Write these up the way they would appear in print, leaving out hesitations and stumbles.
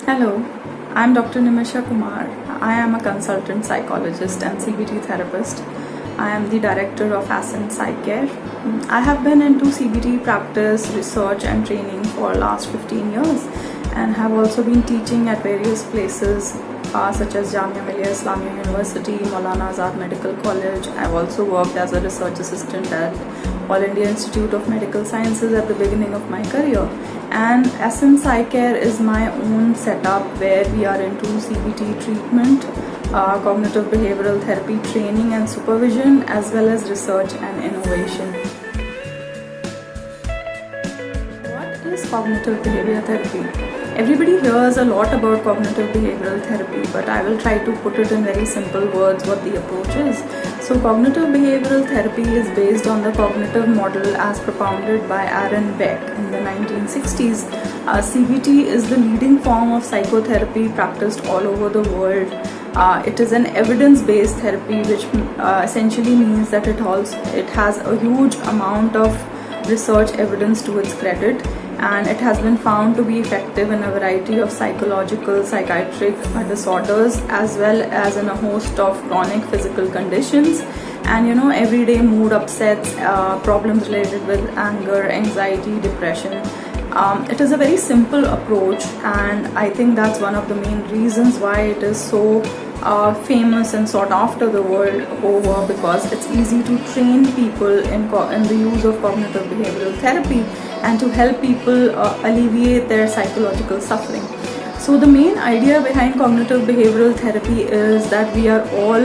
Hello, I'm Dr. Nimisha Kumar. I am a consultant psychologist and CBT therapist. I am the director of Ascent Psychcare. I have been into CBT practice, research and training for last 15 years and have also been teaching at various places such as Jamia Millia Islamia University, Maulana Azad Medical College. I've also worked as a research assistant at All India Institute of Medical Sciences at the beginning of my career. And Ascent Psychcare is my own setup where we are into CBT treatment, cognitive behavioral therapy training and supervision, as well as research and innovation. What is cognitive behavioral therapy? Everybody hears a lot about cognitive behavioral therapy, but I will try to put it in very simple words what the approach is. So cognitive behavioral therapy is based on the cognitive model as propounded by Aaron Beck in the 1960s. CBT is the leading form of psychotherapy practiced all over the world. It is an evidence-based therapy, which essentially means that it has a huge amount of research evidence to its credit, and it has been found to be effective in a variety of psychological, psychiatric disorders, as well as in a host of chronic physical conditions and everyday mood upsets, problems related with anger, anxiety, depression. It is a very simple approach, and I think that's one of the main reasons why it is so famous and sought after the world over, because it's easy to train people in the use of cognitive behavioral therapy and to help people alleviate their psychological suffering. So the main idea behind cognitive behavioral therapy is that we are all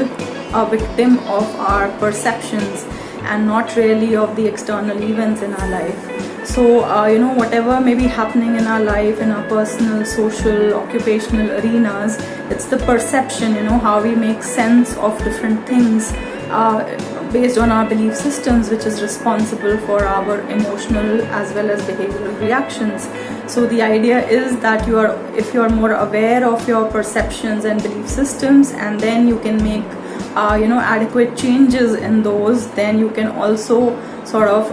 a victim of our perceptions and not really of the external events in our life. So whatever may be happening in our life, in our personal, social, occupational arenas, it's the perception, how we make sense of different things based on our belief systems, which is responsible for our emotional as well as behavioral reactions. So the idea is that if you are more aware of your perceptions and belief systems, and then you can make adequate changes in those, then you can also sort of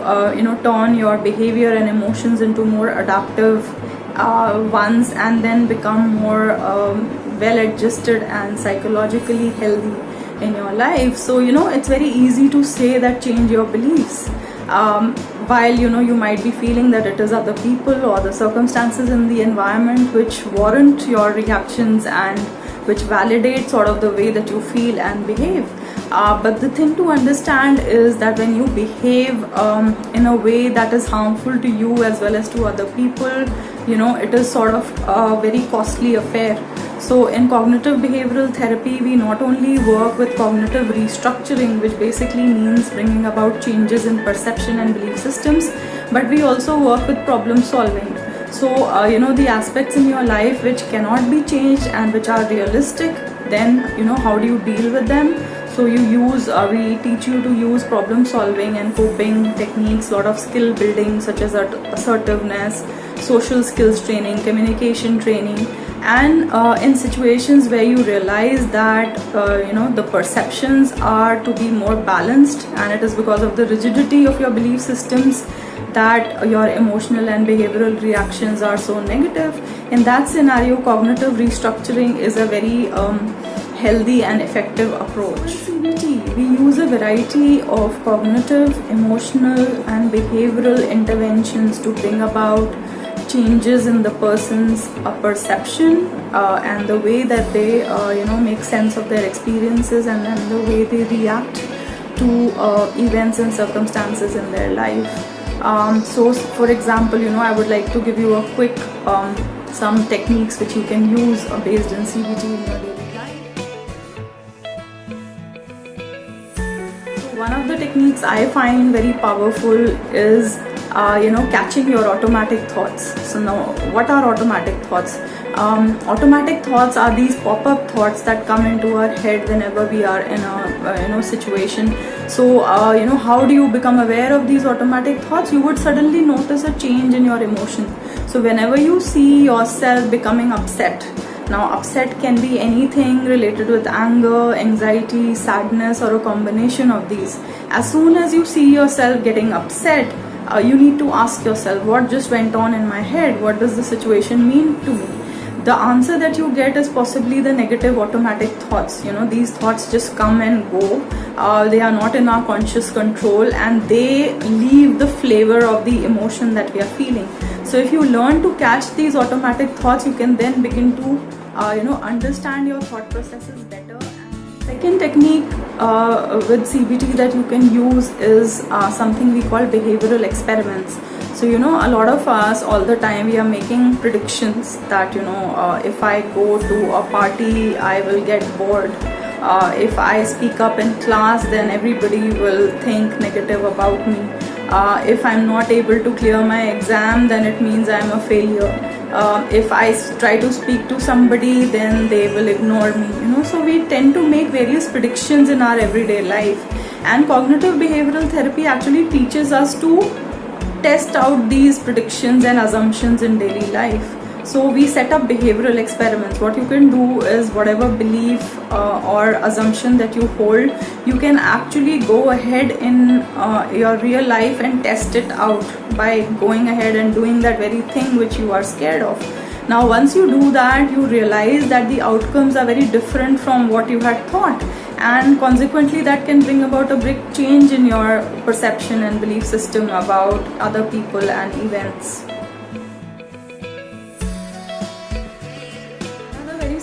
turn your behavior and emotions into more adaptive ones, and then become more well adjusted and psychologically healthy in your life. So it's very easy to say that change your beliefs, while you might be feeling that it is other people or the circumstances in the environment which warrant your reactions and which validate sort of the way that you feel and behave. But the thing to understand is that when you behave in a way that is harmful to you as well as to other people, it is sort of a very costly affair. So in cognitive behavioral therapy, we not only work with cognitive restructuring, which basically means bringing about changes in perception and belief systems, but we also work with problem solving. So the aspects in your life which cannot be changed and which are realistic, then how do you deal with them? So we teach you to use problem solving and coping techniques, lot of skill building such as assertiveness, social skills training, communication training, and in situations where you realize that the perceptions are to be more balanced, and it is because of the rigidity of your belief systems that your emotional and behavioral reactions are so negative. In that scenario, cognitive restructuring is a very healthy and effective approach. CBT, we use a variety of cognitive, emotional and behavioral interventions to bring about changes in the person's perception and the way that they make sense of their experiences, and then the way they react to events and circumstances in their life. So for example, I would like to give you a quick some techniques which you can use based on CBT in your daily life. So one of the techniques I find very powerful is catching your automatic thoughts. So now, what are automatic thoughts? Automatic thoughts are these pop-up thoughts that come into our head whenever we are in a situation. So how do you become aware of these automatic thoughts? You would suddenly notice a change in your emotion. So whenever you see yourself becoming upset, now upset can be anything related with anger, anxiety, sadness, or a combination of these. As soon as you see yourself getting upset, you need to ask yourself, what just went on in my head? What does the situation mean to me? the answer that you get is possibly the negative automatic thoughts. These thoughts just come and go. They are not in our conscious control, and they leave the flavor of the emotion that we are feeling. So if you learn to catch these automatic thoughts, you can then begin to understand your thought processes better. Second technique with CBT that you can use is something we call behavioral experiments. So a lot of us all the time we are making predictions that if I go to a party I will get bored. If I speak up in class, then everybody will think negative about me. If I'm not able to clear my exam, then it means I'm a failure. If I try to speak to somebody, then they will ignore me. So we tend to make various predictions in our everyday life, and cognitive behavioral therapy actually teaches us to test out these predictions and assumptions in daily life. So we set up behavioral experiments. What you can do is whatever belief or assumption that you hold, you can actually go ahead in your real life and test it out by going ahead and doing that very thing which you are scared of. Now once you do that, you realize that the outcomes are very different from what you had thought, and consequently that can bring about a big change in your perception and belief system about other people and events.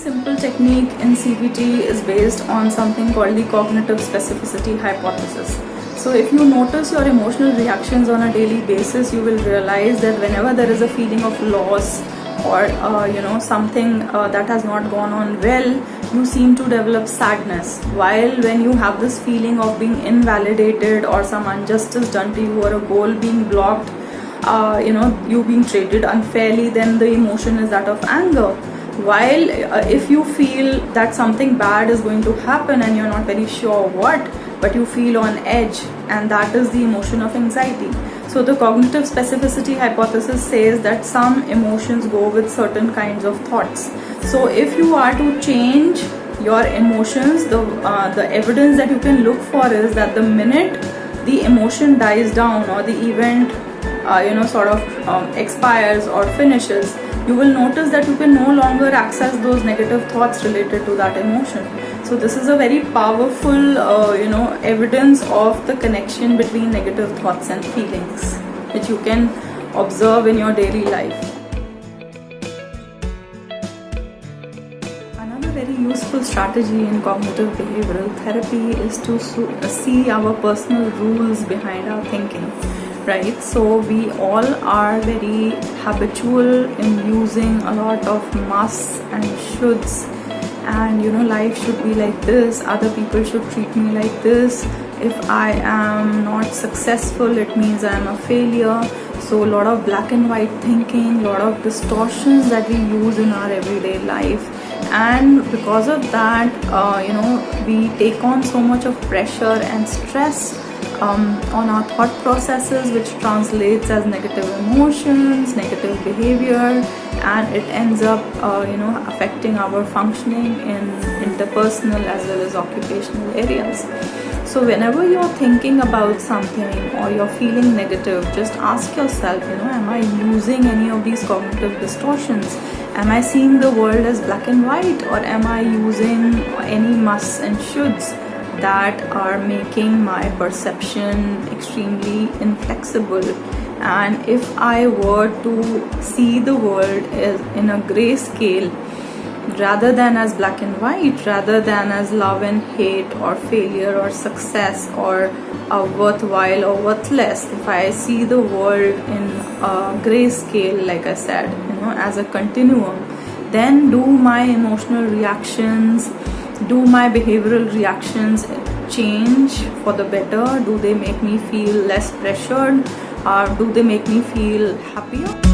Simple technique in CBT is based on something called the cognitive specificity hypothesis. So if you notice your emotional reactions on a daily basis, you will realize that whenever there is a feeling of loss or something that has not gone on well, you seem to develop sadness. While when you have this feeling of being invalidated or some injustice done to you or a goal being blocked, you being treated unfairly, then the emotion is that of anger. While if you feel that something bad is going to happen and you're not very sure what, but you feel on edge, and that is the emotion of anxiety. So the cognitive specificity hypothesis says that some emotions go with certain kinds of thoughts. So if you are to change your emotions, the evidence that you can look for is that the minute the emotion dies down or the event expires or finishes, you will notice that you can no longer access those negative thoughts related to that emotion. So this is a very powerful evidence of the connection between negative thoughts and feelings, which you can observe in your daily life. Another very useful strategy in cognitive behavioral therapy is to see our personal rules behind our thinking. Right, so we all are very habitual in using a lot of musts and shoulds, and life should be like this, other people should treat me like this, if I am not successful it means I am a failure. So a lot of black and white thinking, a lot of distortions that we use in our everyday life, and because of that we take on so much of pressure and stress on our thought processes, which translates as negative emotions, negative behavior, and it ends up affecting our functioning in interpersonal as well as occupational areas. So whenever you're thinking about something or you're feeling negative, just ask yourself, am I using any of these cognitive distortions? Am I seeing the world as black and white, or am I using any musts and shoulds that are making my perception extremely inflexible? And if I were to see the world as in a gray scale rather than as black and white, rather than as love and hate or failure or success or worthwhile or worthless, if I see the world in a gray scale, like I said, as a continuum, then do my emotional reactions, do my behavioral reactions change for the better? Do they make me feel less pressured? Or do they make me feel happier?